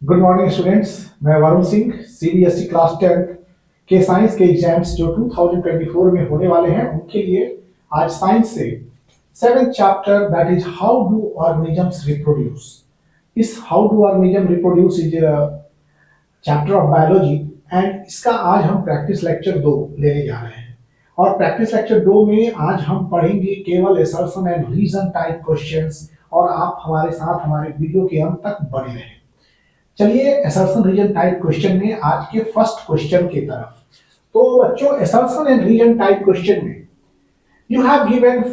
Good morning students. मैं Varun Singh CBSE class 10 के science के एग्जाम्स जो 2024 में होने वाले हैं उनके लिए आज साइंस से 7th chapter that is how do organisms reproduce. इस how do organism reproduce is chapter of biology and इसका आज हम प्रैक्टिस लेक्चर 2 लेने जा रहे हैं। और प्रैक्टिस लेक्चर 2 में आज हम पढ़ेंगे केवल assertion and reason type questions और आप हमारे साथ हमारे वीडियो के अंत तक बने रहें। चलिए असर्शन रीजन टाइप क्वेश्चन में आज के फर्स्ट क्वेश्चन की तरफ। तो बच्चों assertion and reason type question में you have given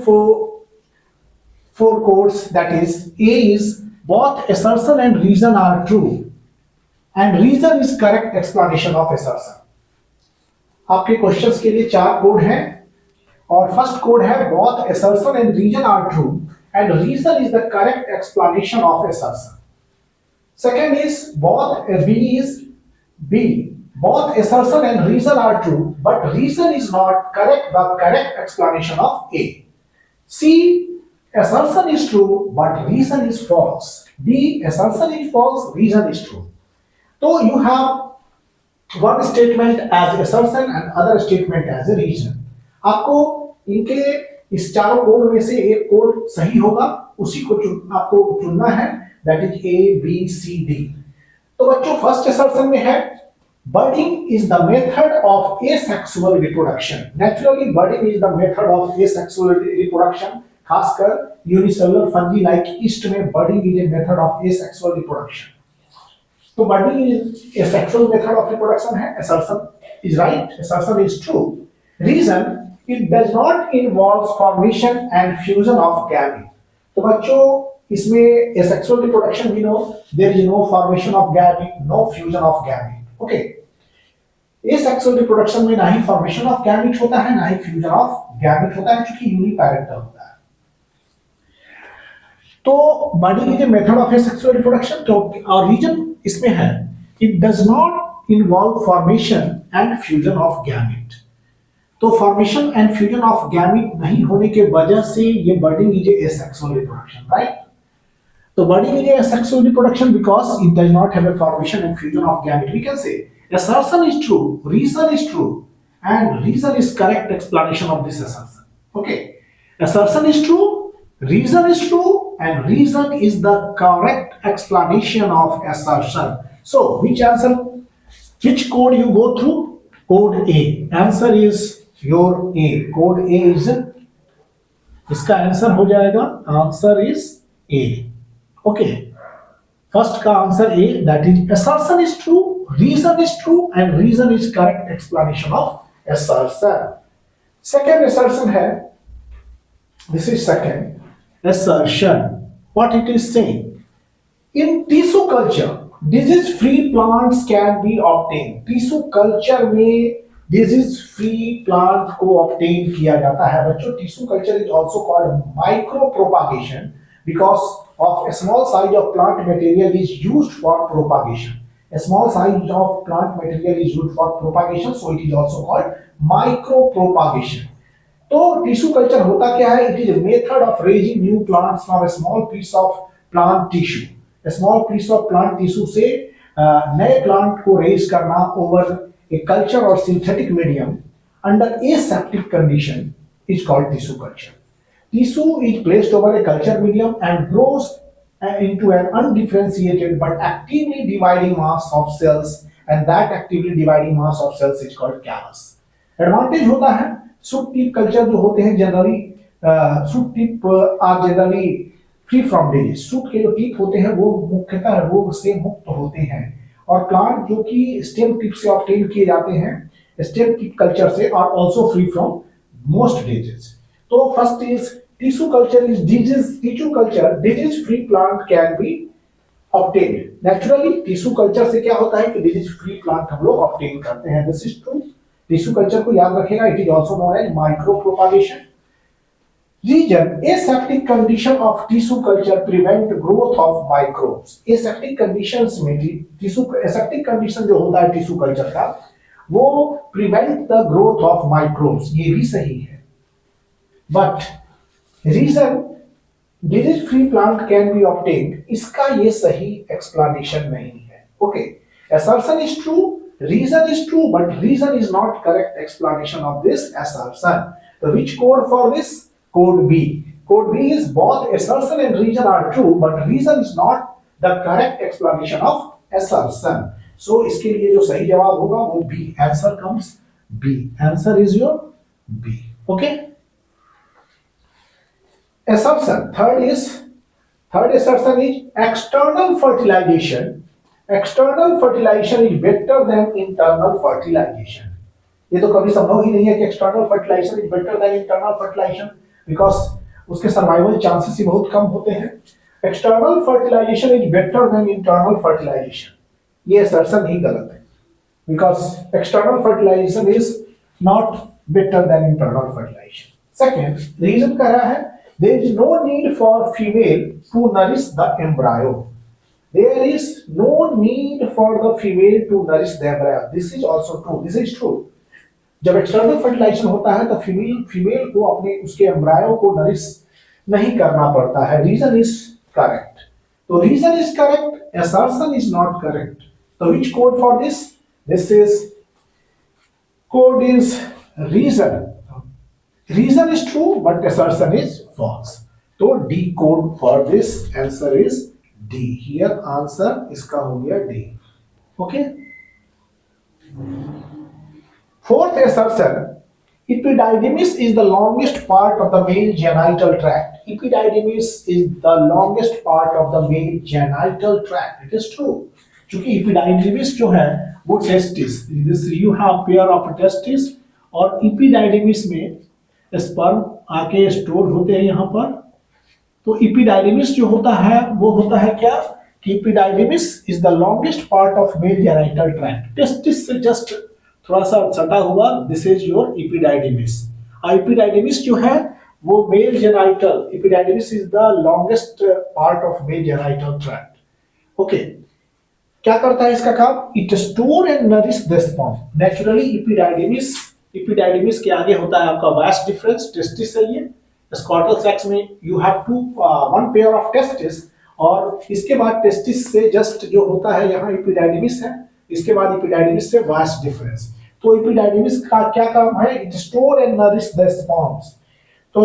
four codes, that is A is both assertion and reason are true and reason is correct explanation of assertion। आपके questions के लिए 4 कोड हैं और फर्स्ट कोड है both assertion and reason are true and reason is the correct explanation of assertion। Second is both assertion and reason are true but reason is not correct the correct explanation of A। C, assertion is true but reason is false। D, assertion is false, reason is true। So you have one statement as assertion and other statement as a reason। आपको इनके इस चारों code में से एक code सही होगा, उसी को आपको चुनना है, that is A, B, C, D। तो बच्चों फर्स्ट असर्शन में है budding is the method of asexual reproduction. Naturally budding is the method of asexual reproduction. खासकर यूनिसेलुलर फंजी लाइक ईस्ट में budding is a method of asexual reproduction. तो budding is asexual method of reproduction है। Assertion is right, assertion is true. Reason, it does not involve formation and fusion of gamete. तो बच्चों इसमें asexual reproduction we know there is no formation of gamete, no fusion of gamete. Okay, asexual reproduction में ना ही formation of gamete होता है ना ही fusion of gamete होता है, क्योंकि यूनिपैरेंटल होता है। तो budding is a method of asexual reproduction. तो और रीजन इसमें है it does not involve formation and fusion of gamete. तो formation and fusion of gamete नहीं होने के वजह से ये budding is a asexual reproduction, right. तो budding is a asexual reproduction because it does not have a formation and fusion of gamete. We can say assertion is true, reason is true and reason is correct explanation of this assertion। Okay, assertion is true, reason is true and reason is the correct explanation of assertion। So which code you go through? Code A। answer is your A। code A is इसका answer हो जाएगा, answer is A। Okay, first का answer A, that is assertion is true, reason is true and reason is correct explanation of assertion। second assertion है, this is second assertion। what it is saying, in tissue culture disease free plants can be obtained। tissue culture में disease free plant को obtain किया जाता है। बच्चों tissue culture is also called micro propagation because of a small size of plant material is used for propagation। A small size of plant material is used for propagation, so it is also called micropropagation। तो tissue culture होता क्या है? It is a method of raising new plants from a small piece of plant tissue। A small piece of plant tissue से नए plant को raise करना over a culture और synthetic medium under aseptic condition is called tissue culture। Tissue is placed over a culture medium and grows into an undifferentiated but actively dividing mass of cells and that actively dividing mass of cells is called callus। Advantage होता है shoot tip culture जो होते हैं generally, shoot tip are generally free from disease. Shoot के जो tip होते हैं वो मुख्यतः रोग से मुक्त होते हैं और प्लांट जो कि स्टेम टिप से ऑब्टेन किए जाते हैं स्टेम टिप कल्चर से are also free from most disease. तो first is tissue culture is tissue culture disease free plant can be obtained। naturally tissue culture से क्या होता है कि disease free plant हम लोग obtain करते हैं। this is true। tissue culture को याद रखेगा, it is also known as micro propagation। region, aseptic condition of tissue culture prevent growth of microbes। aseptic conditions में tissue aseptic condition जो होता है tissue culture का वो prevent the growth of microbes, ये भी सही है। but reason disease free plant can be obtained, इसका ये सही एक्सप्लेनेशन नहीं है। Okay, assertion is true, reason is true, but reason is not correct explanation of this assertion. So which code for this? Code B. Code B is both assertion and reason are true, but reason is not the correct explanation of assertion. So इसके लिए जो सही जवाब होगा वो B. Answer comes B. Answer is your B. Okay. Assertion. Third assertion is external fertilization. External fertilization is better than internal fertilization. ये तो कभी संभव ही नहीं है कि external fertilisation is better than internal fertilisation, because उसके सर्वाइवल चांसेस ही बहुत कम होते हैं. External fertilisation is better than internal fertilisation, ये असर्शन ही गलत है, because external fertilisation is not better than internal fertilisation. Second reason कह रहा है there is no need for female to nourish the embryo. There is no need for the female to nourish the embryo. This is also true. This is true. जब external fertilisation होता है तो female को अपने उसके embryo को nourish नहीं करना पड़ता है. Reason is correct. तो reason is correct, assertion is not correct. तो which code for this? This is code is reason. Reason is true but assertion is false. तो D code for this answer is D. Here answer इसका हो गया D. Okay. Fourth assertion, epididymis is the longest part of the male genital tract. Epididymis is the longest part of the male genital tract. It is true. क्योंकि epididymis जो है वो testis. This you have pair of testis और epididymis में sperm आके store होते हैं यहाँ पर. तो इपिडाइडिमिस जो होता है वो होता है क्या कि epididymis is the longest part of male genital tract. Testis से जस्ट थोड़ा सा सटा हुआ, this is your epididymis. Epididymis जो है वो male genital, epididymis is the longest part of male genital tract. Okay, क्या करता है इसका काम? It store and nourish the sperm. Naturally epididymis के आगे होता है आपका वास्ट डिफरेंस, टेस्टिस है ये. स्कॉटल सेक्स में you have two one pair of testis और इसके बाद टेस्टिस से जस्ट जो होता है यहाँ इपिडाइडिमिस है, इसके बाद इपिडाइडिमिस से वास्ट डिफरेंस. तो इपिडाइडिमिस का क्या काम है? It store and nourish the sperms. तो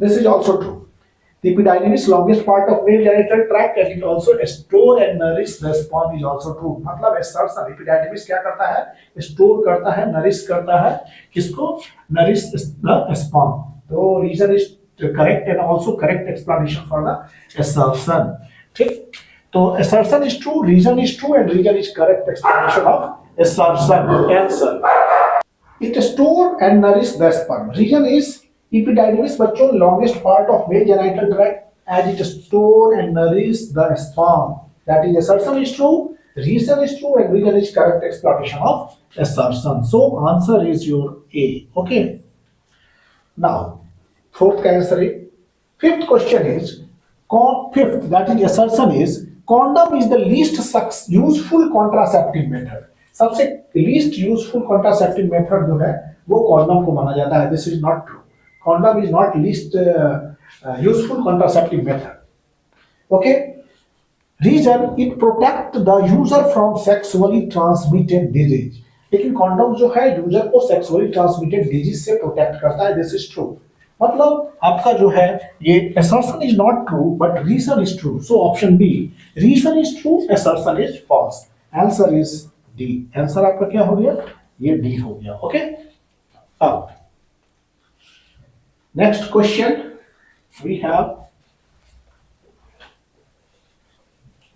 this is also true. The epididymis longest part of male genital tract and it also store and nourish the sperm is also true. मतलब assertion epididymis क्या करता है? Store करता है, nourish करता है किसको? Nourish the sperm. तो reason is correct and also correct explanation for the assertion. ठीक, तो assertion is true, reason is true and reason is correct explanation of assertion. Answer, it store and nourish the sperm. Reason is epididymis बच्चों longest part of male genital tract as it store and nourish the sperm. That is assertion is true, reason is true and reason is correct explanation of assertion. So answer is your A. Okay. Now fourth का answer है. Fifth question is fifth that is assertion is condom is the least useful contraceptive method. सबसे least useful contraceptive method जो है वो condom को माना जाता है. This is not true. Condom is not least useful contraceptive method. Okay. Reason, it protect the user from sexually transmitted disease. लेकिन condom जो है यूजर को सेक्सुअली ट्रांसमिटेड डिजीज से प्रोटेक्ट करता है. This is true. मतलब आपका जो है ये assertion is not true but reason is true. So option B, reason is true, assertion is false. Answer is D. Answer आपका क्या हो गया? ये D हो गया. ओके. अब next question we have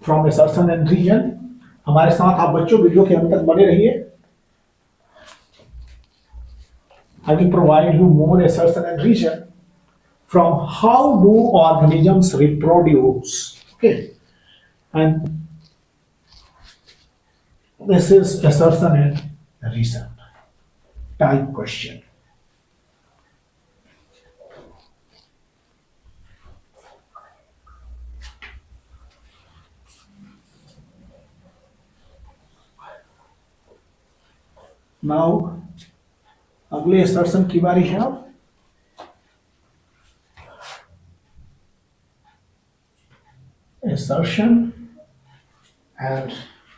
from assertion and reason. हमारे साथ आप बच्चों वीडियो के अंत तक बने रहिए. I will provide you more assertion and reason from how do organisms reproduce. Okay, and this is assertion and reason type question. Now अगले assertion की बारी है. Assertion and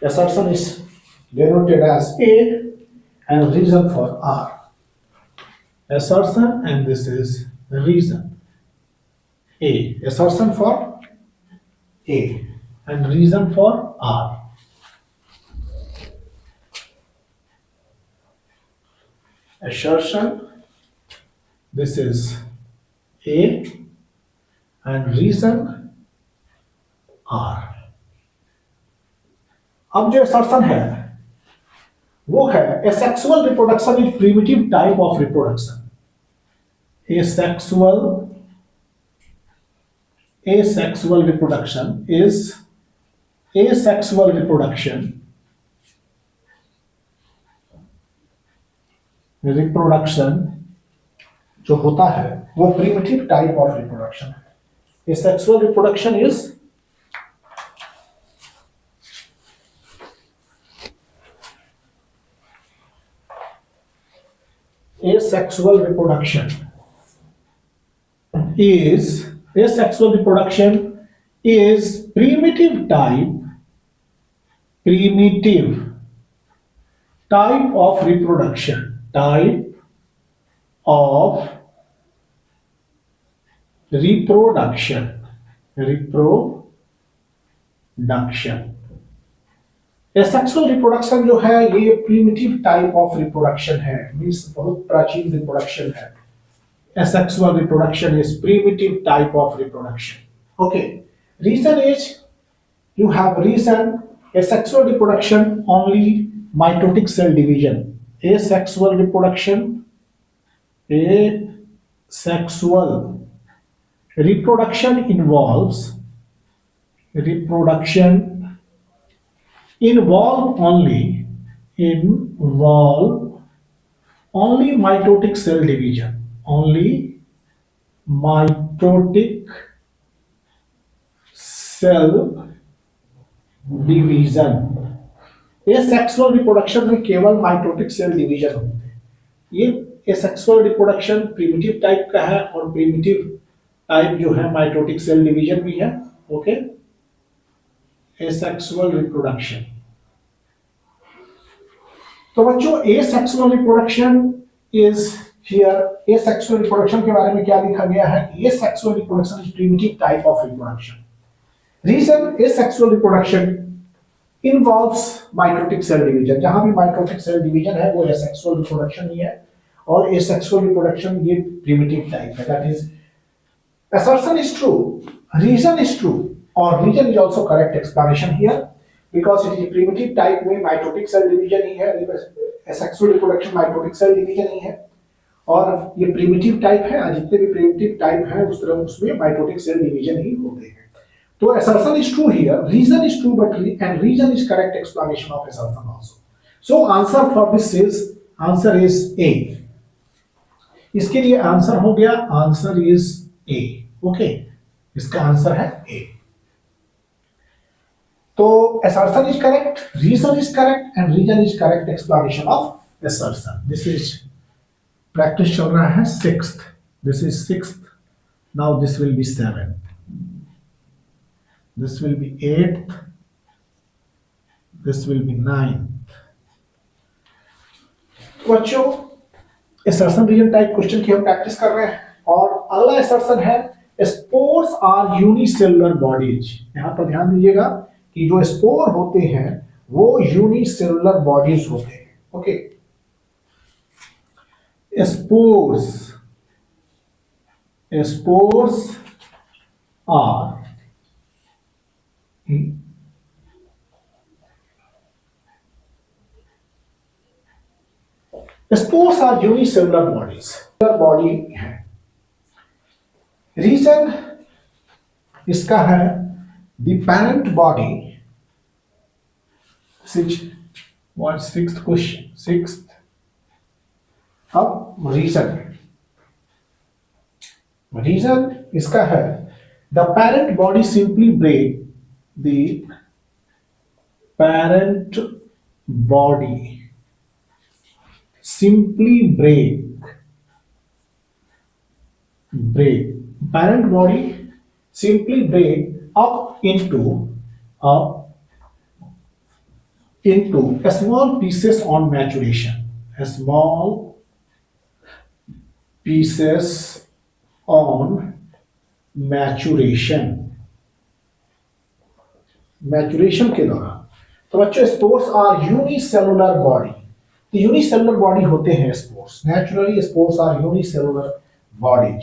assertion is denoted as A and reason for R. Assertion and this is reason. A. Assertion for A and reason for R. Assertion, this is A and reason R. अब जो assertion है वो है asexual reproduction is primitive type of reproduction. Asexual reproduction is asexual reproduction जो होता है वो primitive type of reproduction है. Asexual reproduction is asexual reproduction is primitive type of reproduction asexual reproduction जो है ये प्रिमिटिव टाइप ऑफ रिप्रोडक्शन है, means बहुत प्राचीन रिप्रोडक्शन है. Asexual reproduction is primitive type of reproduction. Okay. Reason is you have reason asexual reproduction only mitotic cell division. Asexual reproduction involves only mitotic cell division. Only mitotic cell division. asexual reproduction में केवल mitotic cell division होते हैं. ये asexual reproduction primitive type का है और primitive type जो है mitotic cell division भी है. Okay, asexual reproduction. तो बच्चों asexual reproduction is here. Asexual reproduction के बारे में क्या लिखा गया है? Asexual reproduction is primitive type of reproduction. Reason asexual reproduction involves mitotic cell division. जहां भी mitotic cell division है वो asexual reproduction ही है और asexual reproduction ये primitive type है. That is, assertion is true, reason is true, or reason is also correct explanation here because it is primitive type में mitotic cell division ही है. Asexual reproduction mitotic cell division ही है और ये primitive type है. जितने भी primitive type है उस तरह उसमें माइटोटिक सेल डिवीजन ही होते हैं. तो assertion is true here, reason is true, but and reason is correct explanation of assertion also. So answer for this answer is A. इसके लिए आंसर हो गया, आंसर is A. ओके, इसका answer है A. तो assertion is correct, reason is correct, and reason is correct explanation of assertion. This is practice चल रहा है 6th. This is 6th. Now this will be 7th. This will be 8th. This will be 9th. बच्चों assertion region type question की हम practice कर रहे हैं और अगला assertion है स्पोर्स आर यूनिसेलुलर बॉडीज. यहां पर ध्यान दीजिएगा कि जो स्पोर होते हैं वो यूनिसेलुलर बॉडीज होते हैं. Okay, spores are unicellular bodies. Body है. रीजन इसका है the parent body. What 6th question? 6th. अब रीजन इसका है the parent body simply break parent body simply break up into into small pieces on maturation. Small pieces on maturation. Maturation के दौरान। तो बच्चों स्पोर्स आर यूनिसेलुलर बॉडी। तो unicellular body होते हैं spores. Naturally spores are unicellular bodies.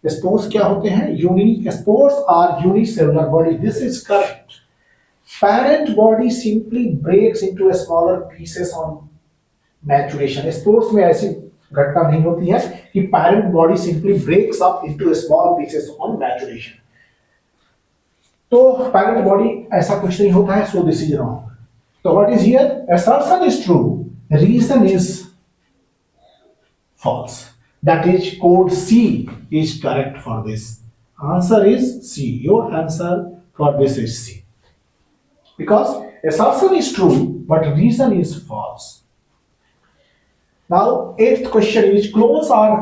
Spores क्या होते हैं? Spores are unicellular body. This is correct. Parent body simply breaks into smaller pieces on maturation. Spores में ऐसी घटना नहीं होती है कि parent body simply breaks up into small pieces on maturation. तो पैरेंट बॉडी ऐसा कुछ नहीं होता है, सो दिस इज रॉन्ग। तो what is here? Assertion is true, reason is false. That is code C is correct for this. Answer is C. Your answer for this is C. Because assertion is true, but reason is false. Now, eighth question is clones are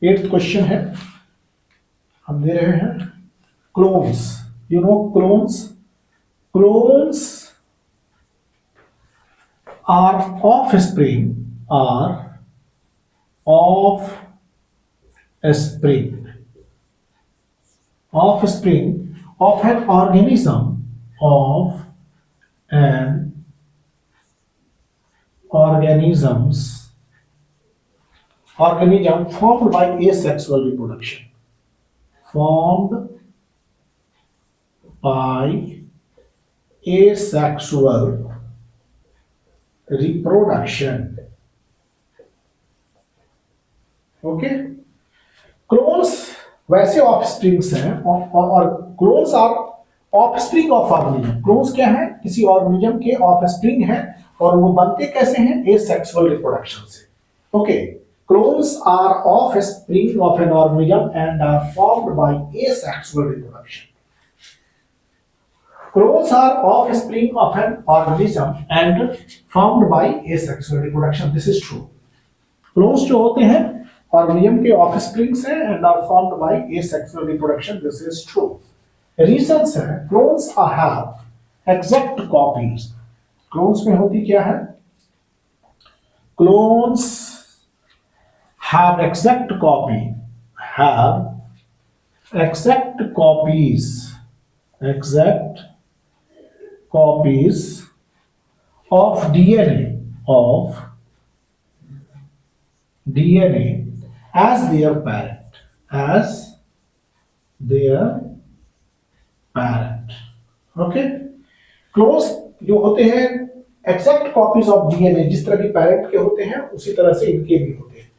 eighth question है, हम दे रहे हैं clones. You know clones? Clones are offspring of an organism formed by asexual reproduction. Formed by asexual reproduction. Okay, clones वैसे offsprings हैं और clones are offspring of organism. Clones क्या है? किसी ऑर्गेनिज्म के ऑफस्प्रिंग है और वो बनते कैसे हैं? एसेक्सुअल रिप्रोडक्शन से। Okay, clones are offspring of an organism and are formed by asexual reproduction. Clones are offspring of an organism and formed by asexual reproduction. This is true. Clones जो होते हैं ऑर्गेनिज्म के offsprings हैं and are formed by asexual reproduction. This is true. Reasons हैं, clones have exact copies. Clones में होती क्या है? Clones have exact copy. Have exact copies. Exact copies of DNA as their parent. Okay, clones जो होते हैं exact copies of DNA, जिस तरह के पेरेंट के होते हैं उसी तरह से इनके भी होते हैं।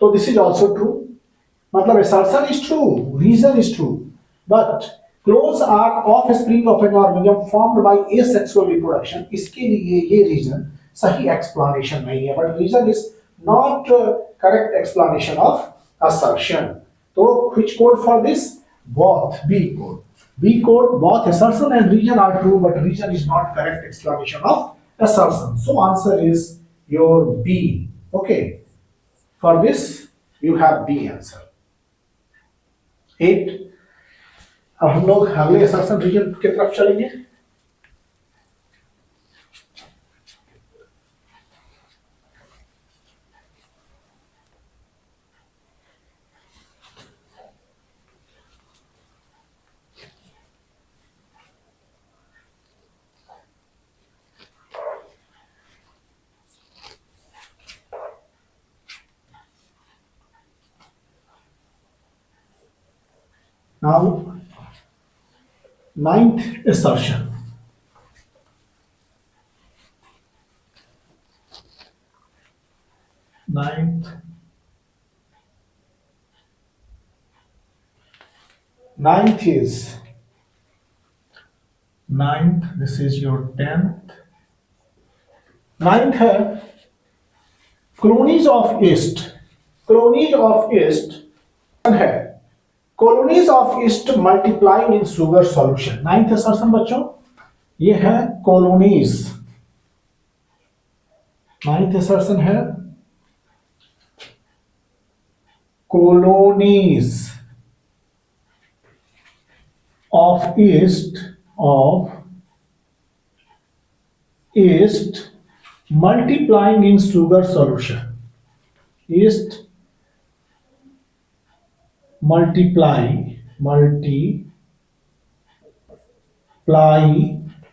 तो दिस इज ऑल्सो ट्रू, मतलब assertion is true, reason is true, but clones are offspring of an organism formed by asexual reproduction. इसके लिए ये रीजन सही एक्सप्लेनेशन नहीं है, but reason is not correct explanation of assertion. तो which code for this? Both. B code. B code, both assertion and reason are true, but reason is not correct explanation of assertion. So answer is your B. Okay. For this you have B answer. 8. अब हम लोग अगले assertion reason की तरफ चलेंगे। Now, ninth assertion. Ninth, this is your 10th. Ninth है colonies of yeast है colonies of yeast multiplying in sugar solution. Ninth assertion बच्चों ये है colonies. Ninth assertion है colonies of yeast yeast multiplying in sugar solution. Yeast multiply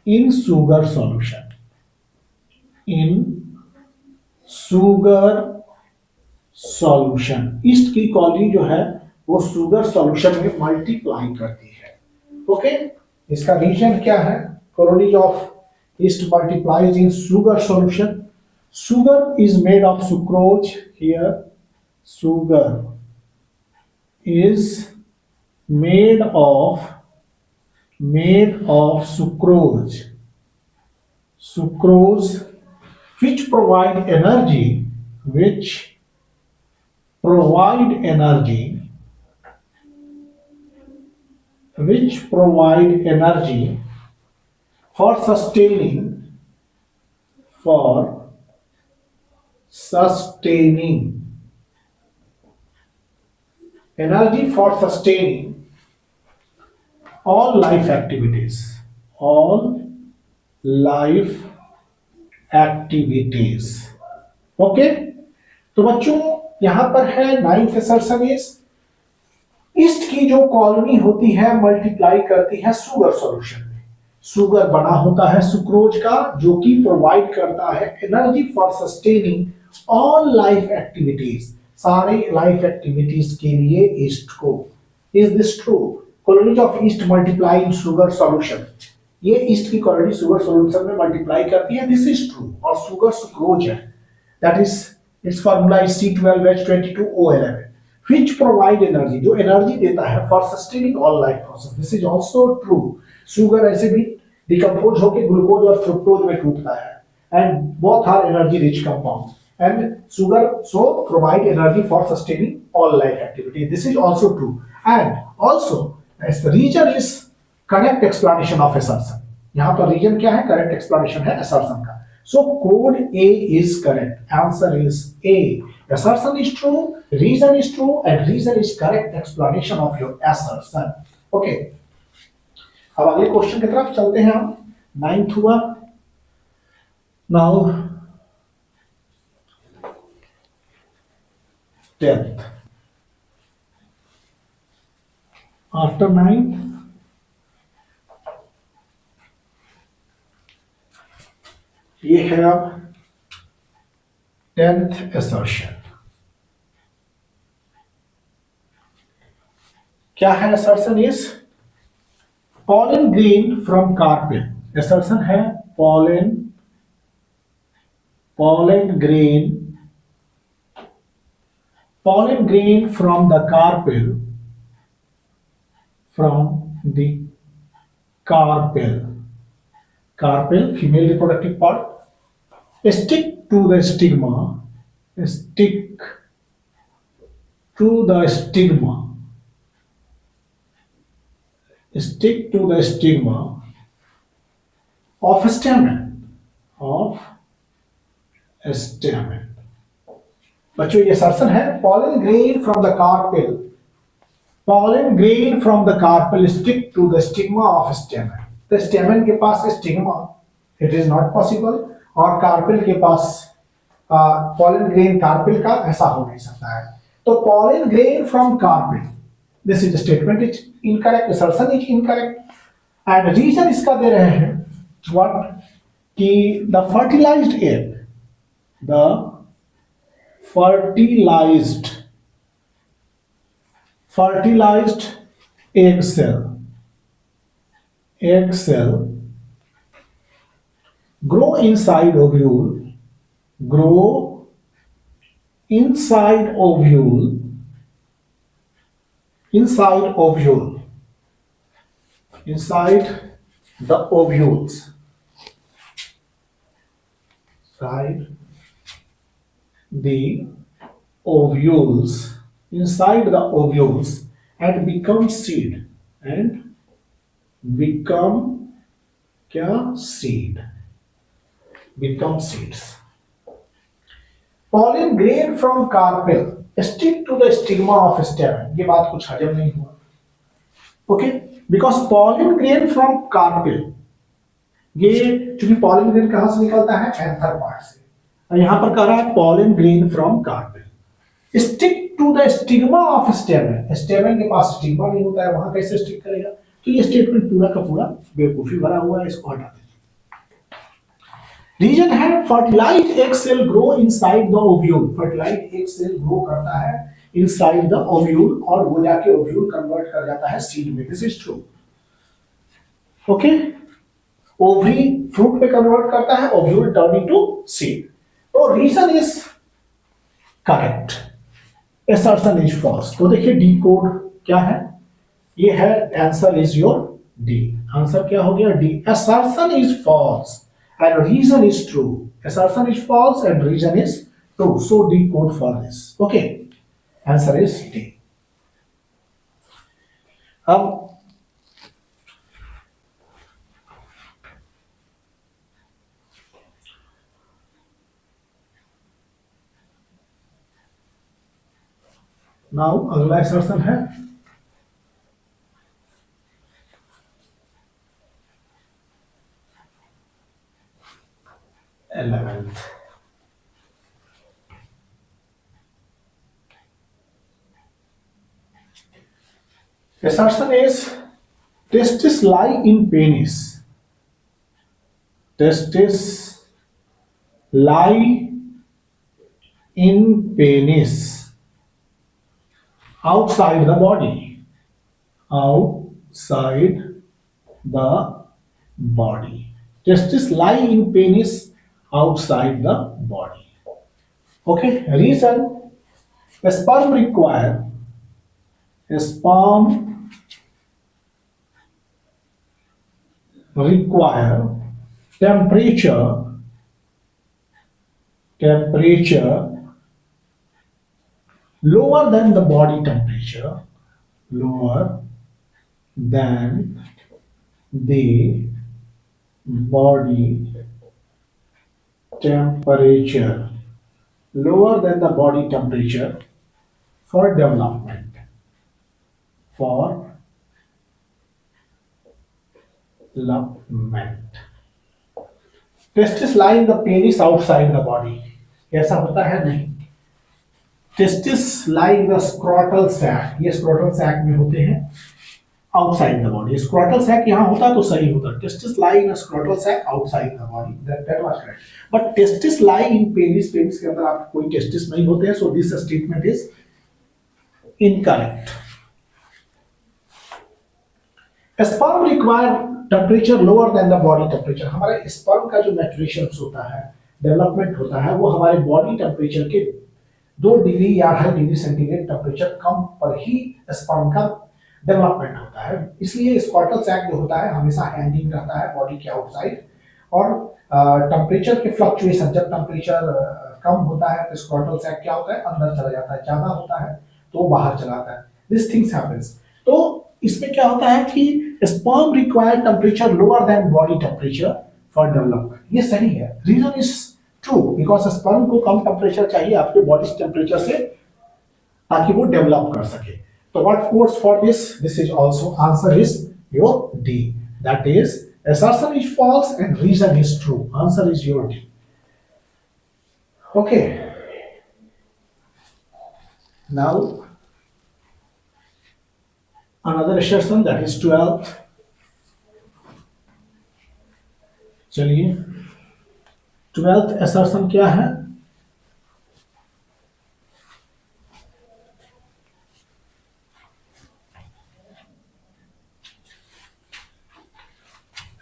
in sugar solution. In sugar solution, east की colony जो है वो sugar solution में multiply करती है. ओके, इसका रीजन क्या है? Colony of east multiplies in sugar solution. Sugar is made of sucrose here. Sugar is made of sucrose which provide energy which provide energy for sustaining energy for sustaining all life activities. Okay, तो बच्चों यहां पर है ninth assertion is east की जो colony होती है multiply करती है शुगर सॉल्यूशन में. शुगर बना होता है सुक्रोज का जो कि प्रोवाइड करता है energy for sustaining all life activities. सारे लाइफ एक्टिविटीज के लिए ईस्ट को. Is this true? Colony of east multiply in sugar solution. ये ईस्ट की कॉलोनी शुगर सॉल्यूशन में मल्टीप्लाई करती है. This is true. और शुगर सुक्रोज है. That is it's formula is C12H22O11 which provide energy, जो एनर्जी देता है for sustaining all life process. This is also true. Sugar ऐसे भी डिकम्पोज होकर ग्लूकोज और फ्रुक्टोज में टूटता है and both are energy rich compounds and sugar so provide energy for sustaining all life activity. This is also true and also as the region is correct explanation of assertion. यहाँ पर region क्या है? Correct explanation है assertion का. So code A is correct. Answer is A. Assertion is true, reason is true, and reason is correct explanation of your assertion. Okay. अब अगले question की तरफ चलते हैं हम. 9th हुआ. Now 10th. After 9th, ये है अब 10th assertion. क्या है assertion is pollen grain from carpel. assertion है pollen grain from the carpel female reproductive part stick to the stigma of stamen. बच्चों ये assertion है pollen grain from the carpel stick to the stigma of stamen. तो stamen के पास stigma it is not possible और carpel के पास pollen grain carpel का ऐसा हो नहीं सकता है. तो pollen grain from carpel, this is the statement is incorrect, assertion is incorrect and reason इसका दे रहे हैं what कि the fertilized egg cell grow inside ovule inside the ovules inside the ovules and become seed become seeds. Pollen grain from carpel stick to the stigma of stamen. ये बात कुछ हजम नहीं हुआ. Okay, because pollen grain from carpel ये चूंकि pollen grain कहां से निकलता है, एंथर पार्ट से, और यहां पर कह रहा है pollen grain from carpel. Stick to the stigma of stamen, stamen के पास स्टिग्मा नहीं होता है, वहां कैसे स्टिक करेगा? तो ये स्टेटमेंट पूरा का पूरा बेवकूफी भरा हुआ है, इसको हटा दीजिए। रीजन है fertilise egg cell grow inside the ovule, fertilise egg cell grow करता है इनसाइड द ओव्यूल और वो जाके ओव्यूल कन्वर्ट कर जाता है सीड में, this is true. Okay, ovary fruit में कन्वर्ट करता है, ओव्यूल टर्निंग टू सीड। तो reason is correct, assertion is false. तो देखिए डी कोड क्या है, ये है answer is your D. Answer क्या हो गया? D. Assertion is false and reason is true. Assertion is false and reason is true. So D code for this. Okay. Answer is D. Now अगला assertion है eleventh. Assertion is testes lie in penis. Testes lie in penis outside the body. Outside the body. Testes lie in penis outside the body. Okay, reason sperm require temperature lower than the body temperature, lower than the body temperature, lower than the body temperature for development. Testis lie in the penis outside the body. ऐसा होता है नहीं। Testis lie in the scrotal sac, ये scrotal sac में होते हैं outside the body. scrotal sac यहाँ होता तो सही होता। testis lie in a scrotal sac outside the body, that was correct. But testis lie in penis, penis के अंदर आपको कोई testis नहीं होते हैं, so this statement is incorrect. Sperm require temperature lower then the body temperature. हमारे sperm का जो मैच्योरेशन होता है, डेवलपमेंट होता है, वो हमारे बॉडी टेम्परेचर के 2 डिग्री या 2.5 डिग्री सेंटीग्रेड टेम्परेचर कम पर ही स्पर्म का डेवलपमेंट होता है। इसलिए स्कॉटल सैक जो होता है हमेशा हैंगिंग रहता है बॉडी के आउटसाइड, और टेम्परेचर के फ्लक्चुएशन, जब टेम्परेचर कम होता है तो स्कॉटल सैक क्या होता है, अंदर चला जाता है, ज्यादा होता है तो बाहर चला आता है। This things happens. तो इसमें क्या होता है कि sperm require temperature lower than body temperature for development, ये सही है। Reason is true because sperm को कम टेम्परेचर चाहिए आपके बॉडी टेम्परेचर से ताकि वो डेवलप कर सके। तो what codes for this? This is also answer is your D, that is assertion is false and reason is true. Answer is your D. Okay, now another assertion, that is 12th. चलिए 12th assertion क्या है?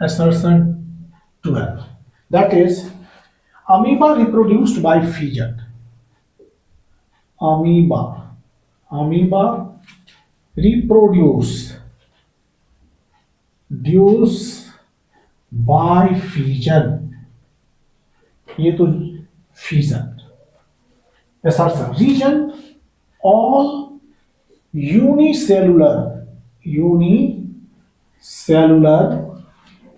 Assertion 12, that is amoeba reproduced by fission. Amoeba reproduce by fission, ये तो fission। assertion region all unicellular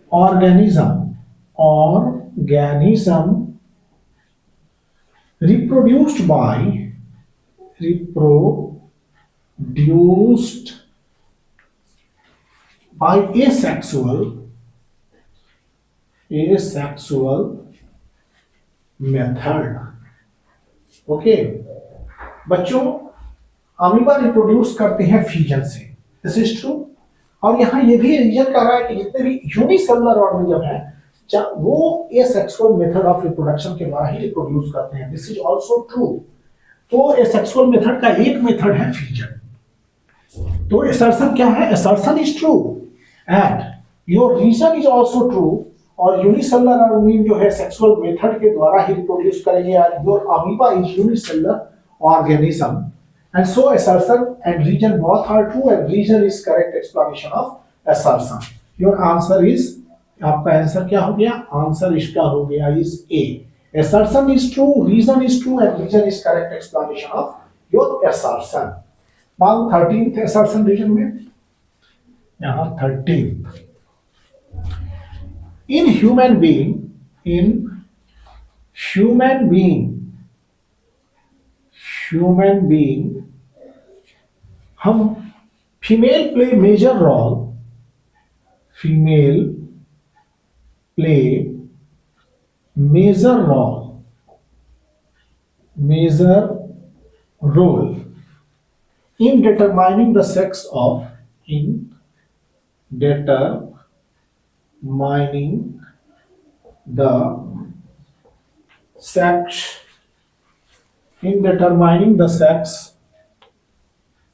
organism reproduced by asexual asexual method. Okay बच्चों, amoeba reproduce करते हैं fusion से, this is true. और यहाँ ये भी रीजन कर रहा है कि जितने भी यूनिसेलुलर ऑर्गेनिज्म है वो एसेक्सुअल मेथड ऑफ रिप्रोडक्शन के द्वारा ही रिप्रोड्यूस करते हैं, दिस इज आल्सो ट्रू। तो एसेक्सुअल मेथड का एक मेथड है फ्यूजन। तो असर्शन क्या है? Assertion is true and your reason is also true. और यूनिसेलुलर ऑर्गेनिज्म जो है सेक्सुअल मेथड के द्वारा ही रिप्रोड्यूस करेंगे, और your amoeba is unicellular organism, and so assertion and reason both are true and reason is correct explanation of assertion. Your answer is, आपका answer क्या हो गया? आंसर इसका हो गया is A. Assertion is true, reason is true and reason is correct explanation of your assertion. Now 13th assertion reason में, यहाँ 13th, in human being हम female play major role, female play major role in determining the sex of the sex in determining the sex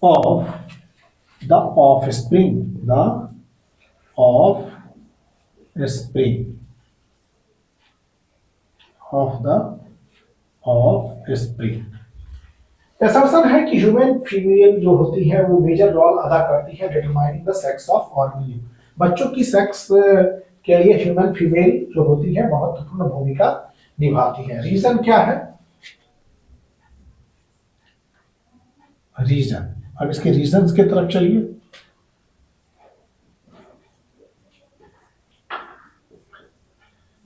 of the offspring of the offspring। Assertion है कि human female जो होती है वो major role अदा करती है determining the sex of organism. बच्चों की सेक्स के लिए ह्यूमन फीमेल जो होती है महत्वपूर्ण भूमिका निभाती है। रीजन क्या है? रीजन, अब इसके रीजंस की तरफ चलिए।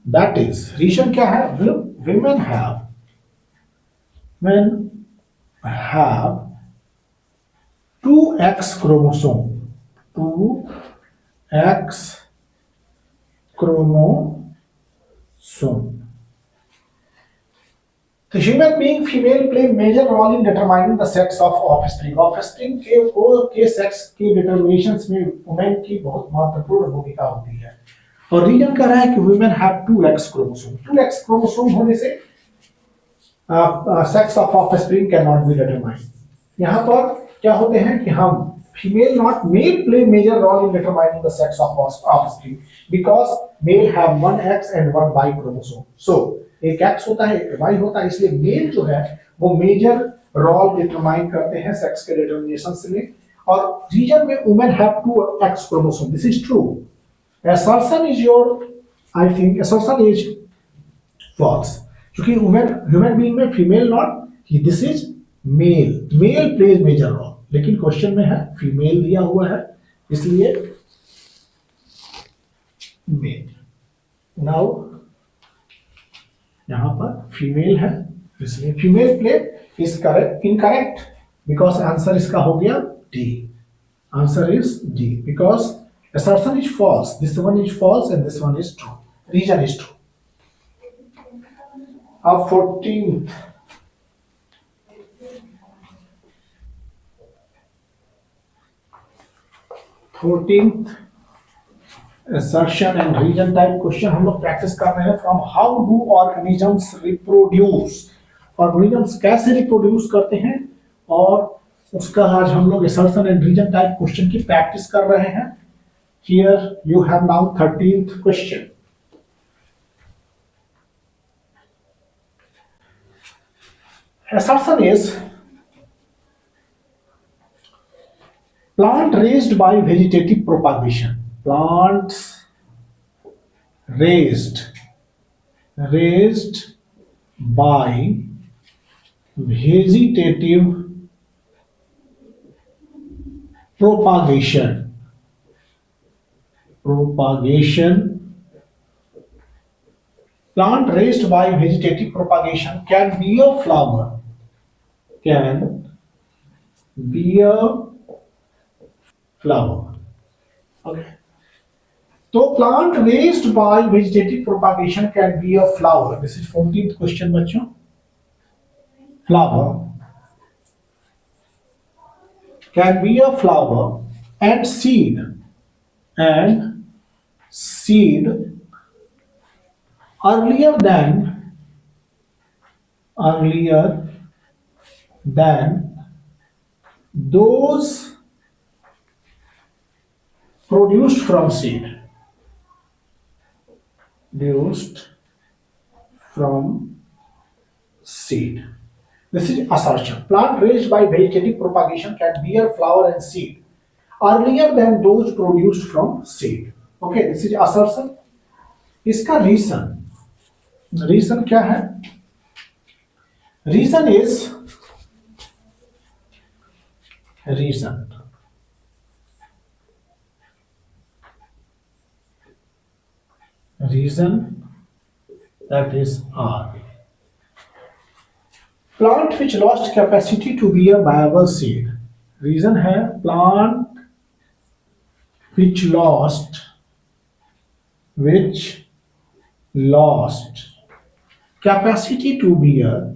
दैट इज, रीजन क्या है? women have two X chromosome, The human being female play major role in determining the sex of offspring. Offspring के सेक्स के डिटरमिनेशंस में वुमेन की बहुत महत्वपूर्ण भूमिका होती है। और रीजन कह रहा है कि women have 2X chromosome. 2X chromosome होने से sex of offspring can not be determined. यहाँ पर क्या होते हैं कि हम female not male play major role in determining the sex of offspring because male have 1X and 1 Y chromosome. So एक X होता है, एक Y होता है, इसलिए मेल जो है वो मेजर रोल डिटरमाइन करते हैं सेक्स के डिटरमिनेशंस में। और रीजन में women have 2X chromosome, this is true. assertion is your, I think assertion is false, क्योंकि ह्यूमन बीइंग में female not, this is male plays major role, लेकिन क्वेश्चन में है फीमेल दिया हुआ है इसलिए मेल। नाउ यहां पर फीमेल है इसलिए female play is correct, incorrect because answer इसका हो गया D. Answer is D because assertion is false, this one is false and this one is true, reason is true. Now 14th assertion and reason type question हम लोग practice कर रहे हैं। From how do organisms reproduce, organisms कैसे reproduce करते हैं, और उसका आज हम लोग assertion and reason type question की प्रैक्टिस कर रहे हैं। Here you have now 13th question. Assertion is plant raised by vegetative propagation. Plants raised by vegetative propagation plant raised by vegetative propagation can bear flower, okay। तो plant raised by vegetative propagation can be a flower. This is 14th question बच्चों. Flower can be a flower and and seed earlier than those produced from seed. Produced from seed. This is assertion. Plant raised by vegetative propagation can bear flower and seed earlier than those produced from seed. Okay, this is assertion. इसका reason क्या है? Reason that is R. Plant which lost capacity to bear viable seed. Reason है plant which lost capacity to bear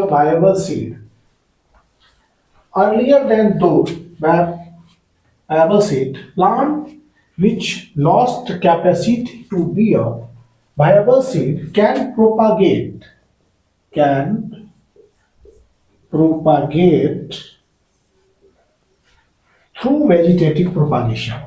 viable seed earlier than those viable seed. Plant which lost capacity to bear viable seed can propagate through vegetative propagation.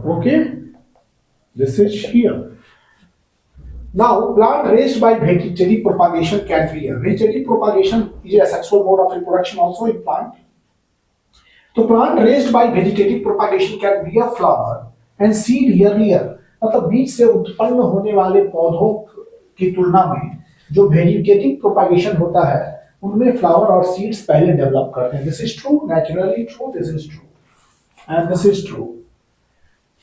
Okay, this is here. Now, plant raised by vegetative propagation can be a vegetative propagation is a sexual mode of reproduction also in plant. तो plant raised by vegetative propagation can be a flower and seed earlier. मतलब बीज से उत्पन्न होने वाले पौधों की तुलना में जो वेजिटेटिव प्रोपागेशन होता है उनमें फ्लावर और सीड्स पहले डेवलप करते हैं. This is true, naturally true, this is true and this is true.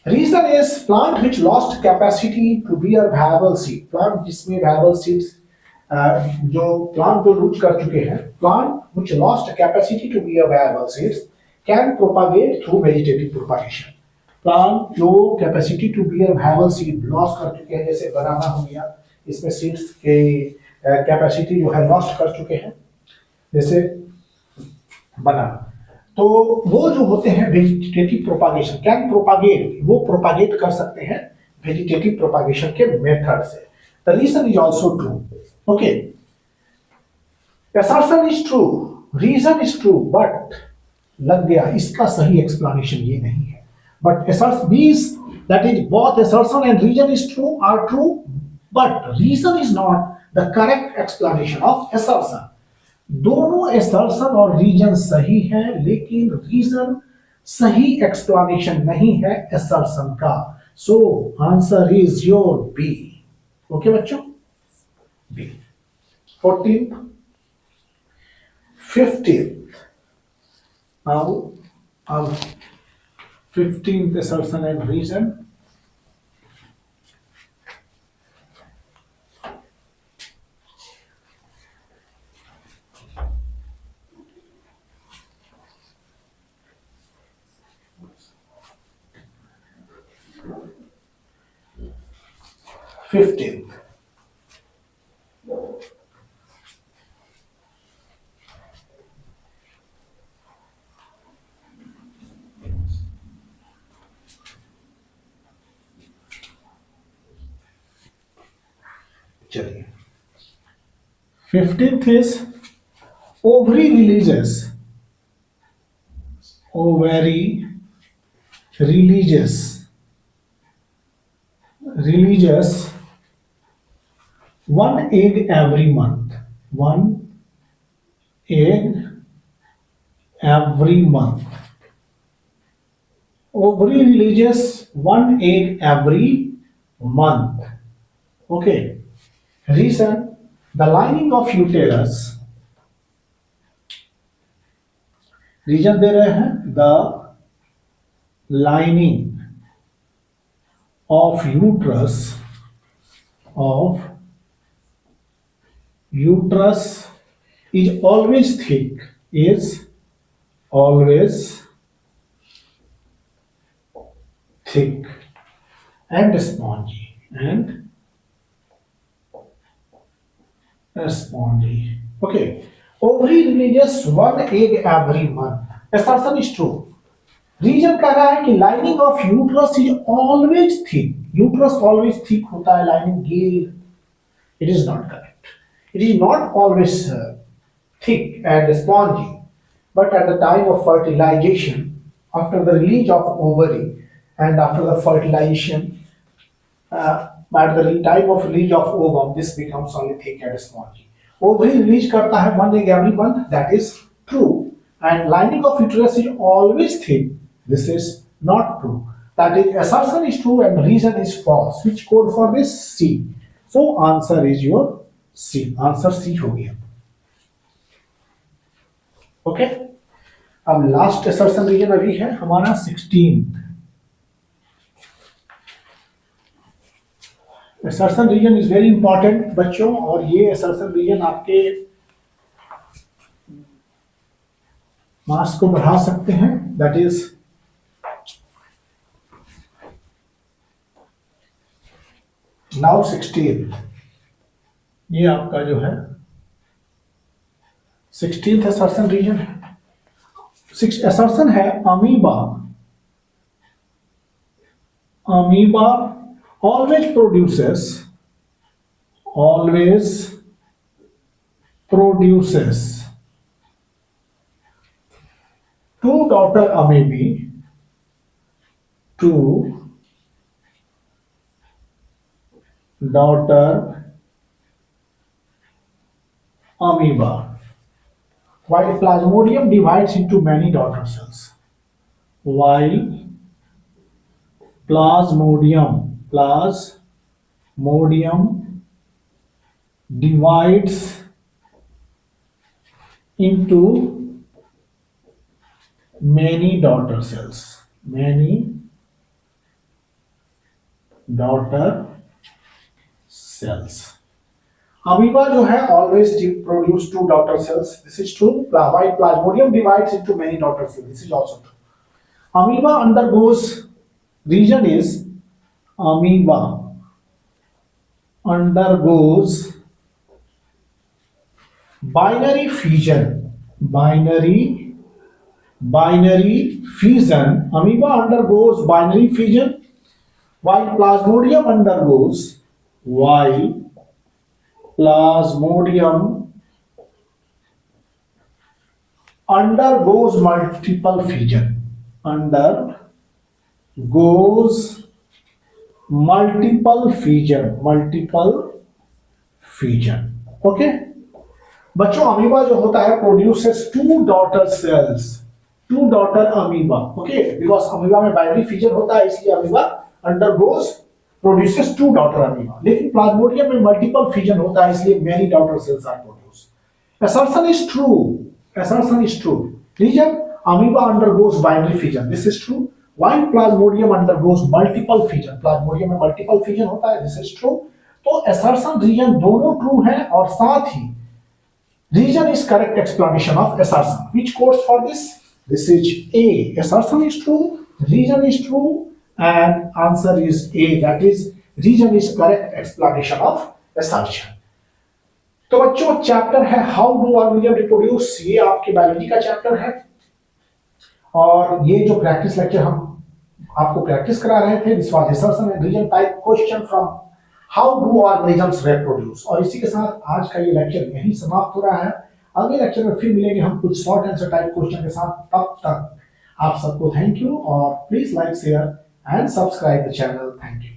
Reason is plant which lost capacity to bear viable seed. Plant जिसमें वायबल सीड्स जो प्लांट को लूज कर चुके हैं, plant which lost capacity to bear viable seeds can propagate through vegetative propagation. Plant जो capacity to bear viable seed loss कर चुके हैं, जैसे बनाना हो गया, इसमें सीड्स के कैपेसिटी जो है लॉस्ट कर चुके हैं, जैसे बनाना, तो वो जो होते हैं वेजिटेटिव प्रोपागेशन कैन प्रोपागेट, वो प्रोपागेट कर सकते हैं वेजिटेटिव प्रोपागेशन के मेथड से. The reason is also true. Okay, assertion is true, reason is true, but लग गया इसका सही एक्सप्लेनेशन ये नहीं है. But assertion means that is both assertion and reason is true are true, but reason is not the correct explanation of assertion. दोनों assertion और reason सही है, लेकिन reason सही explanation नहीं है assertion का. So answer is your B. Okay बच्चों, B. 14th, 15th. Now 15th assertion and reason. Fifteenth. चलिए, 15th is ovary releases one egg every month. One egg every month. Ovary releases one egg every month. Okay. Reason, the lining of uterus, reason दे रहे हैं the lining of uterus is always thick, is always thick and spongy okay. Ovary releases one egg every month. Assertion is true. Reason कह रहा है कि lining of uterus is always thick, uterus always thick होता है, lining गिर, it is not correct. It is not always thick and spongy, but at the time of fertilization, after the release of ovary and after the fertilization, at the time of release of ovum, this becomes only thick and spongy. Ovary release करता है one egg every month, that is true. And lining of uterus is always thick, this is not true. That is, assertion is true and reason is false. Which code for this? C. So answer is your C. Answer C हो गया. Okay अब last assertion reason अभी है हमारा 16th. Assertion reason is very important बच्चों, और ये assertion reason आपके मार्क्स को बढ़ा सकते हैं. दैट इज नाउ 16th, ये आपका जो है 16th असर्शन रीजन है. असर्शन है amoeba always produces two daughter amoeba, while plasmodium divides into many daughter cells. While plasmodium divides into many daughter cells. Amoeba जो है always produce two daughter cells. This is true. While plasmodium divides into many daughter cells. This is also true. Amoeba undergoes, region is amoeba undergoes binary fission. Amoeba undergoes binary fission, while plasmodium undergoes multiple fission. Multiple fission. Okay बच्चों, amoeba जो होता है produces two daughter cells, two daughter amoeba. Okay, because amoeba में binary fission होता है, इसलिए amoeba undergoes produces two daughter amoeba. लेकिन plasmodium में मल्टीपल फिजन होता है, इसलिए many daughter cells are produce. assertion is true. Region, amoeba undergoes binary fission. This is true. While plasmodium undergoes multiple fission. Plasmodium में multiple fission होता है. This is true. तो assertion region दोनों true है, और साथ ही region is correct explanation of assertion. Which codes for this? This is A. Assertion is true, region is true, and answer is A. That is, region is correct explanation of assertion. तो बच्चों, chapter है how do organism reproduce. ये आपके biology का chapter है, और ये जो प्रैक्टिस लेक्चर हम आपको प्रैक्टिस करा रहे थे, this was assertion and region type question from how do organisms reproduce. और इसी के साथ आज का ये लेक्चर यहीं समाप्त हो रहा है. अगले लेक्चर में फिर मिलेंगे हम कुछ शॉर्ट आंसर टाइप क्वेश्चन के साथ. तब तक आप सबको थैंक यू, और please like, share and subscribe the channel. Thank you.